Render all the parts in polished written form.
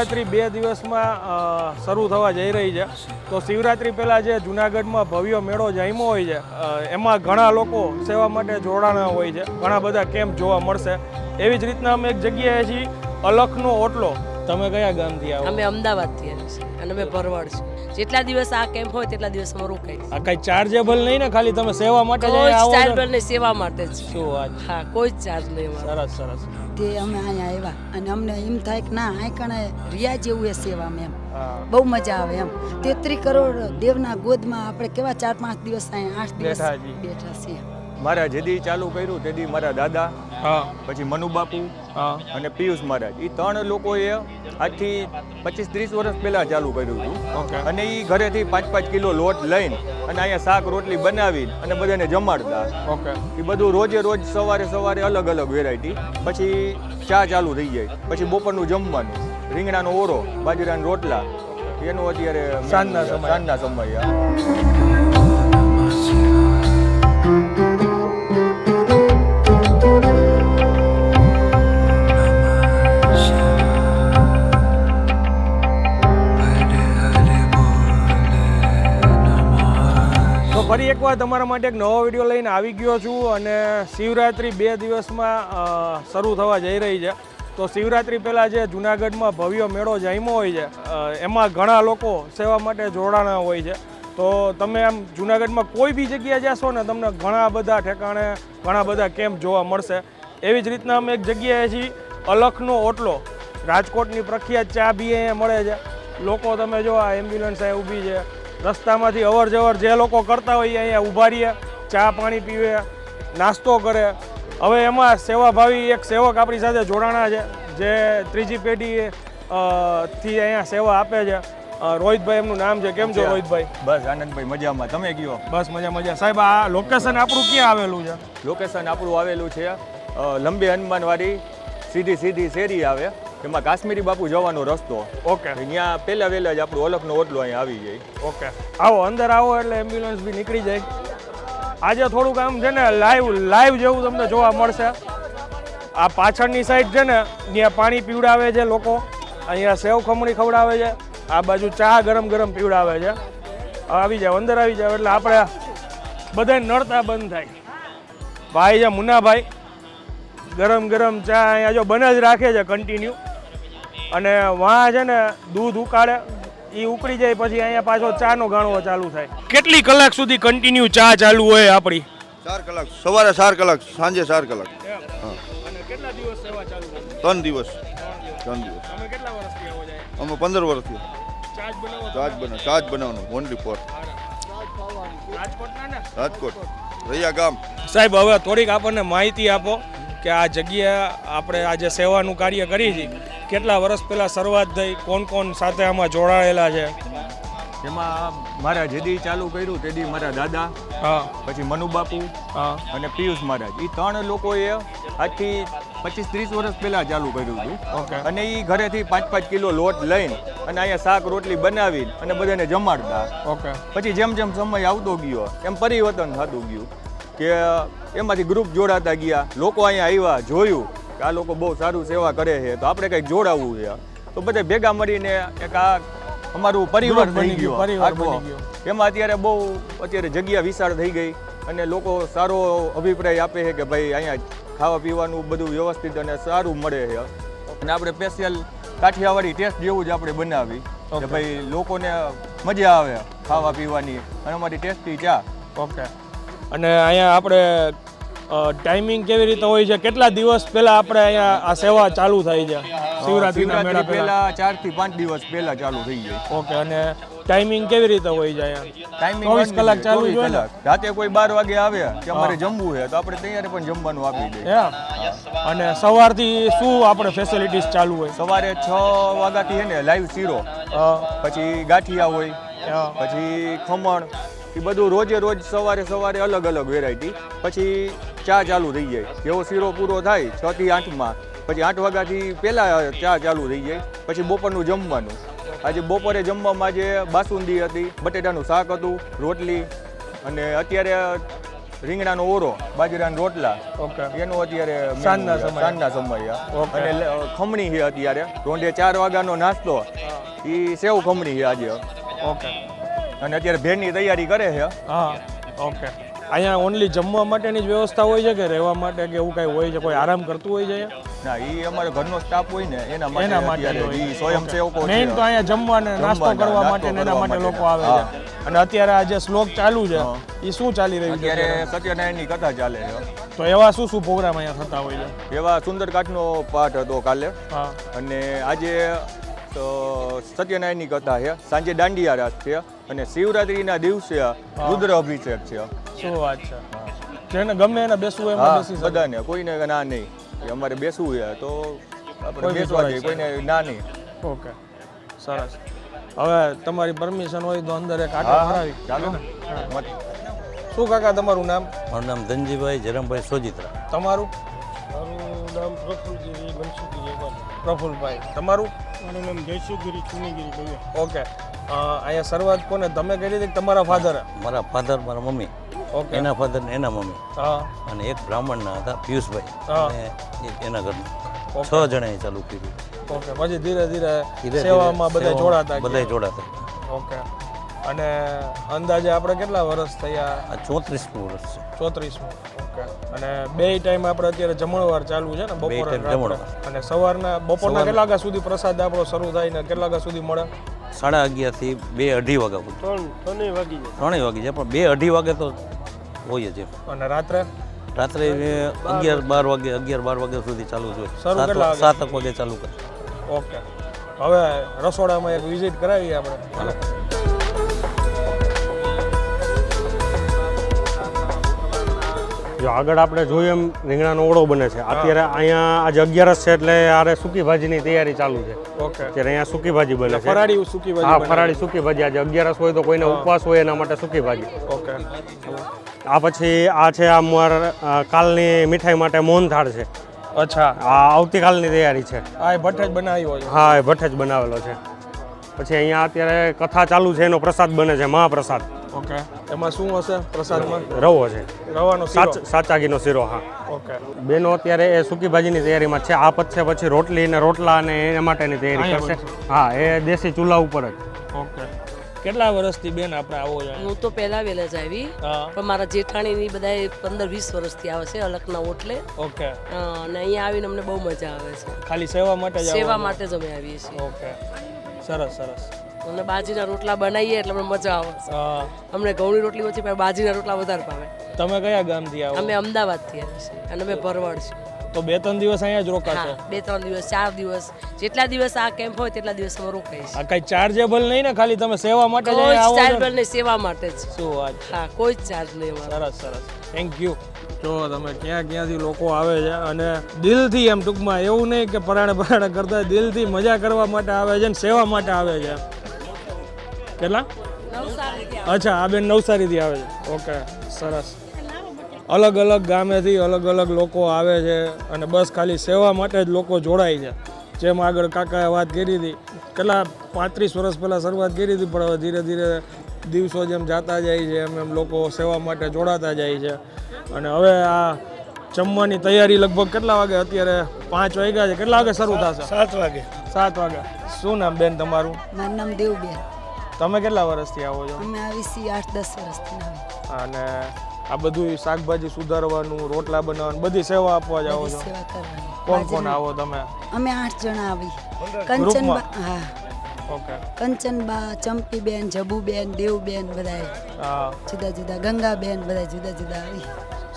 શિવરાત્રી 2 દિવસમાં શરૂ થવા જઈ રહી છે. તો શિવરાત્રી પહેલાં જે જૂનાગઢમાં ભવ્ય મેળો જામ્યો હોય છે એમાં ઘણા લોકો સેવા માટે જોડાણા હોય છે, ઘણા બધા કેમ્પ જોવા મળશે. એવી જ રીતના અમે એક જગ્યાએ છીએ, અલખનો ઓટલો. તમે કયા ગામથી આવો? અમે અમદાવાદથી આવીએ છીએ અને અમે ભરવાડ છીએ. જેટલા દિવસ આ કેમ્પ હોય તેટલા દિવસ અમે રોકાઈ. આ કઈ ચાર્જેબલ નહીં ને, ખાલી તમે સેવા માટે જ કોઈ આવો છો? ચાર્જેબલ નહીં, સેવા માટે જ. શું વાત? હા, કોઈ જ ચાર્જ નહીં. સરસ સરસ. તે અમે અહીંયા આવ્યા અને અમને એમ થાય કે ના અહીં કણે રિયા જેવું એ સેવામાં એમ હા, બહુ મજા આવે એમ. 33 કરોડ દેવના ગોદમાં આપણે કેવા 4-5 દિવસ અહીંયા 8 દિવસ બેઠા છીએ. બેઠા છીએ. મારા જેદી ચાલુ કર્યું તેદી મારા દાદા, હા, પછી મનુબાપુ હા, અને પિયુષ મહારાજ, એ 3 લોકોએ આજથી 25-30 વર્ષ પહેલા ચાલુ કર્યું હતું. ઓકે. અને એ ઘરેથી 5-5 કિલો લોટ લઈને અને અહીંયા શાક રોટલી બનાવી અને બધાને જમાડતા. ઓકે. એ બધું રોજે રોજ સવારે સવારે અલગ અલગ વેરાયટી. પછી ચા ચાલુ થઈ જાય, પછી બપોરનું જમવાનું, રીંગણાનો ઓરો, બાજરાના રોટલા, એનું અત્યારે સાંજના સમય. ફરી એકવાર તમારા માટે એક નવો વિડીયો લઈને આવી ગયો છું અને શિવરાત્રી 2 દિવસમાં શરૂ થવા જઈ રહી છે. તો શિવરાત્રી પહેલાં જે જૂનાગઢમાં ભવ્ય મેળો જામ્યો હોય છે એમાં ઘણા લોકો સેવા માટે જોડાણા હોય છે. તો તમે આમ જૂનાગઢમાં કોઈ બી જગ્યાએ જશો ને તમને ઘણા બધા ઠેકાણે ઘણા બધા કેમ્પ જોવા મળશે. એવી જ રીતના અમે એક જગ્યાએ છીએ, અલખનો ઓટલો. રાજકોટની પ્રખ્યાત ચા બી અહીંયા મળે છે. લોકો તમે જો આ એમ્બ્યુલન્સ અહીંયા ઊભી છે, રસ્તામાંથી અવર જવર જે લોકો કરતા હોય અહીંયા ઊભા રહીએ, ચા પાણી પીવે, નાસ્તો કરે. હવે એમાં સેવાભાવી એક સેવક આપણી સાથે જોડાણા છે જે 3જી પેઢી થી અહીંયા સેવા આપે છે. રોહિતભાઈ એમનું નામ છે. કેમ છો રોહિતભાઈ? બસ આનંદભાઈ, મજામાં. તમે કયો? બસ મજા. સાહેબ, આ લોકેશન આપણું ક્યાં આવેલું છે? લોકેશન આપણું આવેલું છે લંબી હનુમાનવાડી, સીધી શેરી આવે, એમાં કાશ્મીરી બાપુ જવાનો રસ્તો. ઓકે. ત્યાં પહેલા વહેલા જ આપણું અલખનો ઓટલો અહીંયા આવી જાય. ઓકે. આવો, અંદર આવો એટલે એમ્બ્યુલન્સ બી નીકળી જાય. આજે થોડુંક આમ છે ને લાઈવ જેવું તમને જોવા મળશે. આ પાછળની સાઈડ છે ને ત્યાં પાણી પીવડાવે છે લોકો, અહીંયા સેવ ખમણી ખવડાવે છે, આ બાજુ ચા ગરમ પીવડાવે છે. આવી જાવ, અંદર આવી જાવ એટલે આપણે બધા નડતા બંધ થાય. ભાઈ છે મુન્નાભાઈ, ગરમ ચા અહીંયા જો બને જ રાખે છે કન્ટિન્યુ. અને વાં છે ને દૂધ ઉકાળે, એ ઉકળી જાય પછી અહીંયા પાછો ચાનો ગાણવો ચાલુ થાય. કેટલી કલાક સુધી કન્ટિન્યુ ચા ચાલુ હોય આપણી? 4 કલાક, સવારે 4 કલાક, સાંજે 4 કલાક. અને કેટલા દિવસ સેવા ચાલુ થાય? 3 દિવસ. તમે કેટલા વર્ષથી આવો જાય? અમે 15 વર્ષથી ચા જ બનાવો? ચાજ બનાવવાનું, ઓનલી ફોર રાજકોટના ને? રાજકોટ રૈયા ગામ. સાહેબ, હવે થોડીક આપણને માહિતી આપો કે આ જગ્યા આપણે આ જે સેવાનું કાર્ય કરી છે કેટલા વર્ષ પહેલા શરૂઆત થઈ, કોણ સાથે આમાં જોડાયેલા છે? એમાં મારા જેદી ચાલુ કર્યું તેદી મારા દાદા, હા, પછી મનુબાપુ, હા, અને પિયુષ મહારાજ, એ 3 લોકોએ આજથી 25-30 વર્ષ પહેલા ચાલુ કર્યું હતું. ઓકે. અને એ ઘરેથી 5-5 કિલો લોટ લઈને અને અહીંયા શાક રોટલી બનાવી અને બધાને જમાડતા. ઓકે. પછી જેમ સમય આવતો ગયો એમ પરિવર્તન થતું ગયું કે એમાંથી ગ્રુપ જોડાતા ગયા. લોકો અહીંયા આવ્યા, જોયું કે આ લોકો બહુ સારું સેવા કરે છે, તો આપણે કંઈક જોડાવવું છે. તો બધા ભેગા મળીને એક આ અમારું પરિવાર બની ગયો. એમાં અત્યારે જગ્યા વિશાળ થઈ ગઈ અને લોકો સારો અભિપ્રાય આપે છે કે ભાઈ અહીંયા ખાવા પીવાનું બધું વ્યવસ્થિત અને સારું મળે છે. અને આપણે સ્પેશિયલ કાઠિયાવાડી ટેસ્ટ જેવું જ આપણે બનાવી કે ભાઈ લોકોને મજા આવે ખાવા પીવાની, અને અમારી ટેસ્ટી ચા. ઓકે. અને અહીંયા આપણે ટાઈમિંગ કેવી રીતે હોય છે? કેટલા દિવસ પહેલા આપણે અહીંયા આ સેવા ચાલુ થાય છે? શિવરાત્રીના મેળા પહેલા 4 થી 5 દિવસ પહેલા ચાલુ થઈ જાય. ઓકે. અને ટાઈમિંગ કેવી રીતે હોય છે અહીંયા? ટાઈમિંગ 24 કલાક ચાલુ જ હોય ને? રાતે કોઈ 12 વાગે આવે કે અમારે જમવું છે તો આપણે તૈયાર પણ જમવાનું આપી દઈએ. અને સવારથી શું આપણે ફેસિલિટીઝ ચાલુ હોય? સવારે 6 વાગ્યાથી છે ને લાઈવ શીરો, પછી ગાંઠિયા હોય, પછી ખમણ, એ બધું રોજે રોજ સવારે અલગ અલગ વેરાયટી. પછી ચા ચાલુ થઈ જાય. જેવો શીરો પૂરો થાય 6 થી 8માં, પછી 8 વાગ્યાથી પહેલાં ચા ચાલુ થઈ જાય. પછી બપોરનું જમવાનું. આજે બપોરે જમવામાં આજે બાસુંદી હતી, બટેટાનું શાક હતું, રોટલી, અને અત્યારે રીંગણાનો ઓરો, બાજરાના રોટલા, ઓકે એનું અત્યારે menu સાંજના છે. સમયે. સાંજના સમયે ઓકે. અને ખમણી છે અત્યારે રોંઢે 4 વાગ્યાનો નાસ્તો એ સેવ ખમણી છે આજે ઓકે અને અત્યારે ભેળની તૈયારી કરે છે. હા ઓકે અહીંયા ઓનલી જમવા માટેની જ વ્યવસ્થા હોય છે કે રહેવા માટે કે એવું કાંઈ હોય છે, કોઈ આરામ કરતું હોય છે અહીંયા? ના એ અમારો ઘરનો સ્ટાફ હોય ને એના એના માટે માટે અત્યારે ઈ સ્વયંસેવકો મેઇન તો છે. અહીંયા જમવા ને નાસ્તો જમવાના, કરવા નાસ્તો માટે ને એના કરવા માટે માટે. લોકો આવે હા. છે. અને અત્યારે આ જે શ્લોક ચાલુ છે એ શું ચાલી રહ્યું છે અત્યારે સત્યનારાયણની કથા ચાલે છે. તો એવા શું શું પ્રોગ્રામ અહીંયા થતા હોય છે? એવા સુંદરકાંડનો પાઠ હતો કાલે હા અને આજે તો સત્યનારાયણની કથા છે, સાંજે દાંડિયા રાસ છે અને શિવરાત્રીના દિવસે રુદ્ર અભિષેક છે. શું વાત છે? જેને ગમે એને બેસવું એમાં હા બેસી શકે. બધાને, કોઈને ના નહીં કે અમારે બેસવું છે તો આપણે કોઈ બી બેસવા જોડાઈ જઈએ, કોઈને ના નહીં. ઓકે સરસ. હવે તમારી પરમિશન હોય તો અંદર એક આટો હા ફરાવી ચાલો ને? મત શું કાકા તમારું નામ? મારું નામ ધનજીભાઈ જરમભાઈ સોજિત્રા. તમારું? મારું નામ પ્રફુલગીરી મનસુખગીરી એકવાર. પ્રફુલભાઈ. તમારું? મારું નામ જયસુગીરી ચુનીગીરી ભૈયા. ઓકે અહીંયા શરૂઆત કોને તમે કરી હતી કે તમારા ફાધરે? મારા ફાધર મારા મમ્મી, ઓકે એના ફાધર ને એના મમ્મી, હા અને એક બ્રાહ્મણના હતા પિયુષભાઈ, હા. અને એના ઘરના ઓકે. 6 જણાએ ચાલુ કર્યું. ઓકે પછી ધીરે ધીરે ધીરે સેવામાં બધા સેવામાં જોડાતા ગયા. બધાય જોડાતા. ઓકે અને અંદાજે આપણે કેટલા વર્ષ થયા? આ 34મું વર્ષ છે. 34મું. ઓકે અને બે ટાઈમ આપણે અત્યારે જમણવાર ચાલુ છે ને બપોરે time રાત્રે? જમણવાર. અને સવારના બપોરના કેટલા વાગ્યા સુધી પ્રસાદ આપણો શરૂ થાય ને કેટલા વાગ્યા સુધી મળે? 11:30 થી 2-2:30 વાગ્યા સુધી. 3 વાગી જાય. 3 વાગી જાય, પણ 2-2:30 વાગે તો હોય જ એમ. અને રાત્રે રાત્રે 11-12 વાગે 11-12 વાગ્યા સુધી ચાલુ જ હોય. શરૂ કેટલા વાગે? 7 વાગે ચાલુ કરે. ઓકે હવે રસોડામાં એક વિઝિટ કરાવીએ આપણે. હાલો. જો આગળ આપણે જોયું એમ રીંગણાનો ઓળો બને છે. અત્યારે અહીંયા આજે 11 છે એટલે આરે સૂકી ભાજીની તૈયારી ચાલુ છે. ઓકે અત્યારે અહીંયા સૂકી ભાજી બને છે. ફરાળી સૂકી ભાજી હા બને. ફરાળી સૂકી ભાજી. આજે 11 હોય તો કોઈને ઉપવાસ હોય એના માટે સૂકી ભાજી. ઓકે આ પછી આ છે આ કાલની મીઠાઈ માટે મોહનથાળ છે. અચ્છા આ આવતીકાલની તૈયારી છે. આ ભટ્ટ જ બનાવ્યો છે. હા એ ભટ્ટ જ બનાવેલો છે. પછી અહીંયા અત્યારે કથા ચાલુ છે, એનો પ્રસાદ બને છે, મહાપ્રસાદ. ઓકે એમાં શું હશે પ્રસાદમાં? રવો છે, રવાનો શીરો. સાચા ઘીનો શીરો. હા ઓકે બેનો અત્યારે એ સૂકી ભાજીની તૈયારીમાં છે. આ પતશે પછી રોટલી ને રોટલા ને એ માટેની તૈયારી કરશે. હા એ દેશી ચૂલા ઉપર જ. ઓકે કેટલા વર્ષથી બેન આપણે આવો છે? હું તો પહેલા વહેલા જ આવી, હા પણ મારા જેઠાણીની બધા 15-20 વર્ષથી આવે છે અલકના ઓટલે. ઓકે અને અહીંયા આવીને અમને બહુ મજા આવે છે. ખાલી સેવા માટે જ સેવા આવવાનું? માટે જ અમે આવીએ છીએ. ઓકે સરસ સરસ. અને બાજીના રોટલા બનાવીએ એટલે અમને મજા આવે છે. હા, અમને ઘઉંની રોટલી ઓછી પણ બાજીના રોટલા વધારે ભાવે. તમે કયા ગામથી આવો? અમે અમદાવાદથી આવીએ છીએ અને અમે ભરવાડ છીએ. તો 2-3 દિવસ અહીંયા જ રોકાશો? હા 2-3 દિવસ 4 દિવસ જેટલા દિવસ આ કેમ્પ હોય તેટલા દિવસ અમે રોકાઈશું. આ કઈ ચાર્જેબલ નહીં ને, ખાલી તમે સેવા માટે જ કોઈ અહીંયા આવો છો ને? ચાર્જેબલ નહીં, સેવા માટે જ. શું વાત છે. હા કોઈ જ ચાર્જ નહીં અમારો. સરસ સરસ, થેન્ક યુ. જો તમે ક્યાં ક્યાંથી લોકો આવે છે અને દિલથી, એમ ટૂંકમાં એવું નહીં કે પરાણે કરતા, દિલથી મજા કરવા માટે આવે છે ને સેવા માટે આવે છે. કેટલા? અચ્છા આ બેન નવસારીથી આવે છે. ઓકે સરસ. અલગ અલગ ગામેથી અલગ અલગ લોકો આવે છે અને બસ ખાલી સેવા માટે જ લોકો જોડાય છે. જેમ આગળ કાકાએ વાત કરી હતી, કેટલા 35 વર્ષ પહેલાં શરૂઆત કરી હતી, પણ હવે ધીરે ધીરે દિવસો જેમ જાતા જાય છે એમ એમ લોકો સેવા માટે જોડાતા જાય છે. અને હવે આ જમવાની તૈયારી લગભગ કેટલા વાગે? અત્યારે 5 વાગ્યા છે. કેટલા વાગે શરૂ થશે? 7 વાગે. 7 વાગે. શું નામ બેન તમારું? મારું નામ દેવબેન. તમે કેટલા વર્ષથી આવો છો? અમે આવી છીએ 8-10 વર્ષથી આવી. અને આ બધું શાકભાજી સુધારવાનું, રોટલા બનાવવાનું, બધી સેવા આપવા જાઓ છો? સેવા કરવાની. કોણ કોણ આવો તમે? અમે 8 જણા આવી. ગ્રુપમાં? કંચનબા, હા ઓકે. કંચનબા, ચંપીબેન, જબુબેન, દેવબેન, બધાએ હા. જુદા જુદા, ગંગાબેન, બધા જુદા જુદા આવી.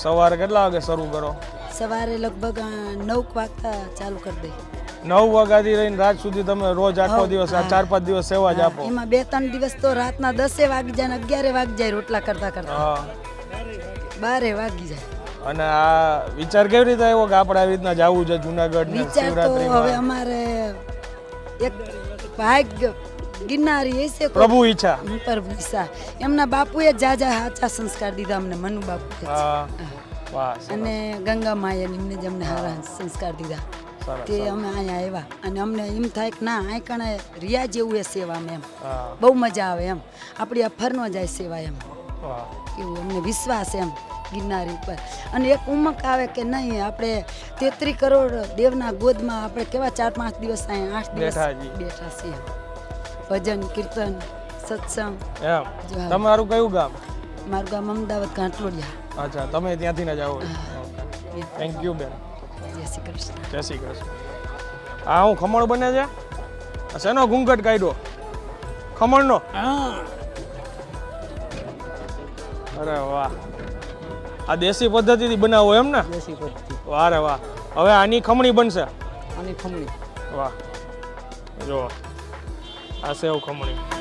સવારે કેટલા વાગે શરૂ કરો? સવારે લગભગ 9 વાગતા ચાલુ કરી દઈ. 9 વાગ્યાથી લઈને રાત સુધી તમે રોજ આખો દિવસ, આ 4-5 દિવસ સેવા જ આપો? એમાં 2-3 દિવસ તો રાતના 10 વાગી જાય ને 11 વાગી જાય રોટલા કરતા કરતા. હા. 12 વાગી જાય. અને આ વિચાર કેવી રીતે આવ્યો કે આપણે આવી રીતના જવું છે જુનાગઢ ને વિચાર તો હવે શિવરાત્રીમાં? અમારે એક ભાગ ગિરનારી એ છે પ્રભુ ઈચ્છા. પ્રભુ ઈચ્છા. એમના બાપુએ જાજા સાચા સંસ્કાર દીધા અમને, મનુ બાપુ. હા. વાહ. અને ગંગા માએ એમને જ અમને સારા સંસ્કાર દીધા સરસ. કે અમે અહીંયા આવ્યા અને અમને એમ થાય કે ના આ કણે રિયા જેવું એ સેવામાં એમ હા. બહુ મજા આવે એમ. આપણી અફર ન જાય સેવા એમ, વાહ. એવું અમને વિશ્વાસ એમ ગિરનારી ઉપર અને એક ઉમક આવે કે નહીં આપણે 33 કરોડ દેવના ગોદમાં આપણે કેવા 4-5 દિવસ અહીંયા 8 દિવસ બેઠા છીએ. બેઠા છીએ ભજન કીર્તન સત્સંગ એમ જો તમારું કયું ગામ મારું ગામ અમદાવાદ કાંટલોડિયા અચ્છા તમે ત્યાંથી ને જ આવો થેન્ક યુ બેન જય શ્રી કૃષ્ણ જય શ્રી કૃષ્ણ હા હું ખમણ બને છે આ શેનો ઘૂંઘટ કાઢ્યો ખમણનો અરે વાહ આ દેશી પદ્ધતિથી બનાવો એમ ને દેશી પદ્ધતિ વાહ રે વાહ હવે આની ખમણી બનશે અને ખમણી વાહ જો આ સેવ ખમણી